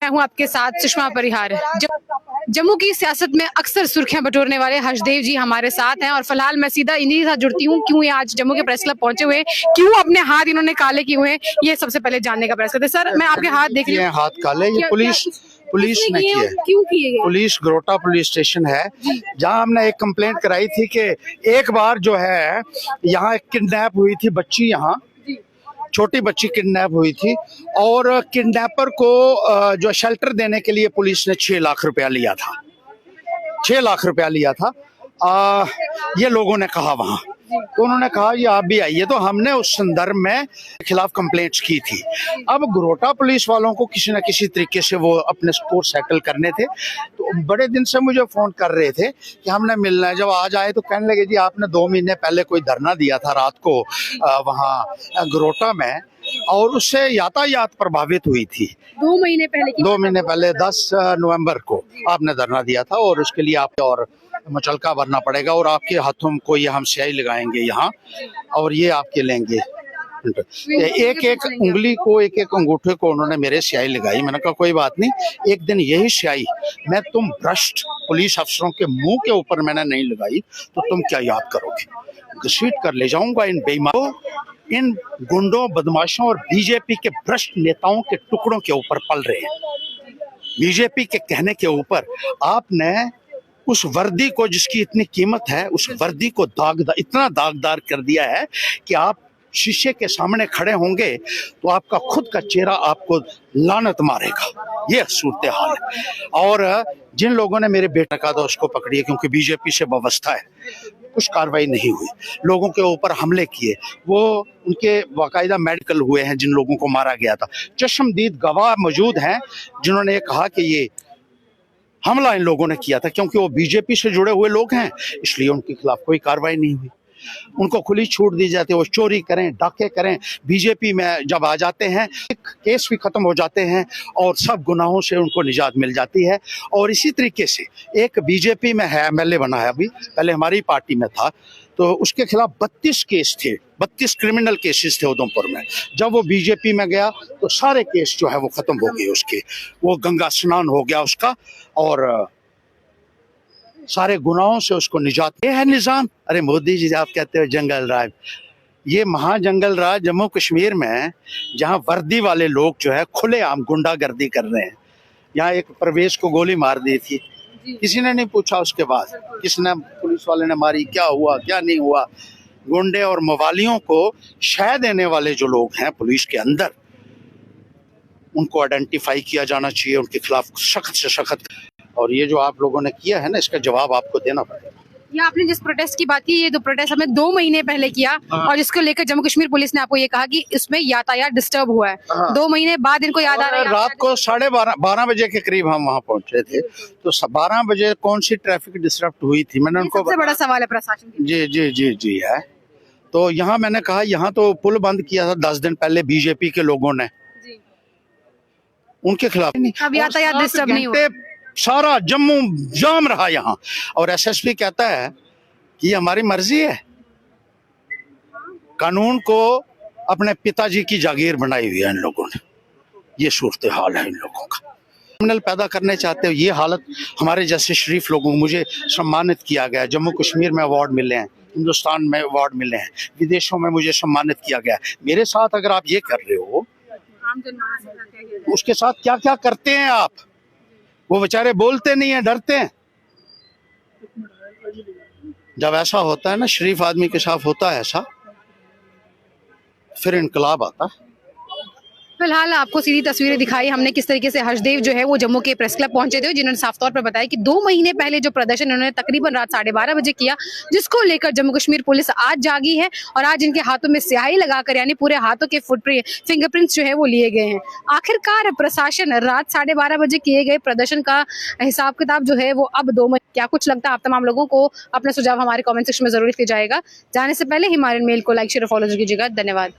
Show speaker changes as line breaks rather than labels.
मैं हूं आपके साथ सुषमा परिहार। जम्मू की सियासत में अक्सर सुर्खियां बटोरने वाले हर्षदेव जी हमारे साथ हैं और फिलहाल मैं सीधा इन्हीं के साथ जुड़ती हूं। क्यों ये आज जम्मू के प्रेस क्लब पहुंचे हुए, क्यों अपने हाथ इन्होंने काले किए हुए हैं, ये सबसे पहले जानने का प्रयास करते हैं। सर, मैं आपके हाथ देख रही हूं,
हाथ काले, ये पुलिस ने किए।
क्यों किए गए?
पुलिस ग्रोटा पुलिस स्टेशन है जहां हमने एक कंप्लेंट कराई थी कि एक बार जो है यहाँ एक किडनैप हुई थी बच्ची, यहाँ छोटी बच्ची किडनैप हुई थी और किडनैपर को जो शेल्टर देने के लिए पुलिस ने 6 लाख रुपया लिया था। 6 लाख रुपया लिया था। ये लोगों ने कहा वहां, तो उन्होंने कहा ये आप भी आइए, तो हमने उस संदर्भ में खिलाफ कंप्लेंट्स की थी। अब ग्रोटा पुलिस वालों को किसी न किसी तरीके से वो अपने स्कोर सेटल करने थे, तो बड़े दिन से मुझे फोन कर रहे थे कि हमने मिलना है। जब आज आए तो कहने लगे जी आपने 2 महीने पहले कोई धरना दिया था रात को वहाँ ग्रोटा में, और उससे यातायात प्रभावित हुई थी।
2 महीने पहले
2 महीने पहले 10 नवंबर को आपने धरना दिया था और उसके लिए आप और मुचलका भरना पड़ेगा और आपके हाथों को ये हम स्याही लगाएंगे यहाँ और ये आपके लेंगे। एक एक उंगली को, एक एक अंगूठे को उन्होंने मेरे स्याही लगाई। मैंने कहा कोई बात नहीं, एक दिन यही स्याही मैं तुम भ्रष्ट पुलिस अफसरों के मुंह के ऊपर मैंने नहीं लगाई तो तुम क्या याद करोगे। घसीट कर ले जाऊंगा इन बेईमानों, इन गुंडों, बदमाशों और बीजेपी के भ्रष्ट नेताओं के टुकड़ों के ऊपर पल रहे हैं। बीजेपी के कहने के ऊपर आपने उस वर्दी को, जिसकी इतनी कीमत है, उस वर्दी को इतना दागदार कर दिया है कि आप शीशे के सामने खड़े होंगे तो आपका खुद का चेहरा आपको लानत मारेगा। ये सूरत हाल है। और जिन लोगों ने मेरे बेटे का था उसको पकड़िए, क्योंकि बीजेपी से व्यवस्था है, कुछ कार्रवाई नहीं हुई। लोगों के ऊपर हमले किए, वो उनके बाकायदा मेडिकल हुए हैं जिन लोगों को मारा गया था। चश्मदीद गवाह मौजूद हैं जिन्होंने कहा कि ये हमला इन लोगों ने किया था, क्योंकि वो बीजेपी से जुड़े हुए लोग हैं, इसलिए उनके खिलाफ कोई कार्रवाई नहीं हुई। उनको खुली छूट दी जाती है, वो चोरी करें, डाके करें। बीजेपी में जब आ जाते हैं केस भी खत्म हो जाते हैं और सब गुनाहों से उनको निजात मिल जाती है। और इसी तरीके से एक बीजेपी में है, एमएलए बना है, अभी पहले हमारी पार्टी में था, तो उसके खिलाफ 32 केस थे, 32 क्रिमिनल केसेस थे उधमपुर में। जब वो बीजेपी में गया तो सारे केस जो है वो खत्म हो गए उसके, वो गंगा स्नान हो गया उसका और सारे गुनाहों से उसको निजात। ये है निजाम। अरे मोदी जी, आप कहते हो जंगल राज, ये महाजंगल राज जम्मू कश्मीर में, जहां वर्दी वाले लोग जो है खुलेआम गुंडागर्दी कर रहे हैं। यहाँ एक प्रवेश को गोली मार दी थी, किसी ने नहीं पूछा उसके बाद किसने, पुलिस वाले ने मारी, क्या हुआ क्या नहीं हुआ। गुंडे और मवालियों को शह देने वाले जो लोग हैं पुलिस के अंदर, उनको आइडेंटिफाई किया जाना चाहिए, उनके खिलाफ सख्त से सख्त। और ये जो आप लोगों ने किया है ना, इसका जवाब आपको देना पड़ेगा।
ये आपने जिस प्रोटेस्ट की बात की, ये प्रोटेस्ट हमने 2 महीने पहले किया और जिसको लेकर जम्मू कश्मीर पुलिस ने आपको ये कहा कि इसमें यातायात डिस्टर्ब हुआ है। 2 महीने बाद इनको याद आ रहा है।
रात को 12:30 बजे के करीब हम वहाँ पहुंचे थे, तो 12 बजे कौन सी ट्रैफिक डिस्टर्ब हुई थी, मैंने उनको।
सबसे बड़ा सवाल है प्रशासन की।
जी जी जी जी है। तो यहाँ मैंने कहा, यहाँ तो पुल बंद किया था 10 दिन पहले बीजेपी के लोगों ने, उनके खिलाफ
अब यातायात डिस्टर्ब नहीं हुआ।
सारा जम्मू जाम रहा यहाँ, और एसएसपी कहता है कि ये हमारी मर्जी है। कानून को अपने पिताजी की जागीर बनाई हुई है इन लोगों ने। ये सूरत हाल है इन लोगों का। क्रिमिनल पैदा करने चाहते हो, ये हालत। हमारे जैसे शरीफ लोगों को मुझे सम्मानित किया गया, जम्मू कश्मीर में अवार्ड मिले हैं, हिंदुस्तान में अवार्ड मिले हैं, विदेशों में मुझे सम्मानित किया गया। मेरे साथ अगर आप ये कर रहे हो, उसके साथ क्या क्या करते हैं आप। वो बेचारे बोलते नहीं है, डरते हैं। जब ऐसा होता है ना, शरीफ आदमी के साथ होता है ऐसा, फिर इनकलाब आता है।
फिलहाल आपको सीधी तस्वीरें दिखाई हमने किस तरीके से हर्षदेव जो है वो जम्मू के प्रेस क्लब पहुंचे थे, जिन्होंने साफ तौर पर बताया कि 2 महीने पहले जो प्रदर्शन उन्होंने तकरीबन रात 12:30 बजे किया, जिसको लेकर जम्मू कश्मीर पुलिस आज जागी है और आज इनके हाथों में स्याही लगाकर, यानी पूरे हाथों के फिंगरप्रिंट्स जो है वो लिए गए हैं। आखिरकार प्रशासन रात 12:30 बजे किए गए प्रदर्शन का हिसाब किताब जो है वो अब 2 महीने, क्या कुछ लगता है आप तमाम लोगों को? अपना सुझाव हमारे कॉमेंट सेक्शन में जरूर लिखा जाएगा। जाने से पहले हिमालयन मेल को लाइक शेयर और फॉलो कीजिएगा। धन्यवाद।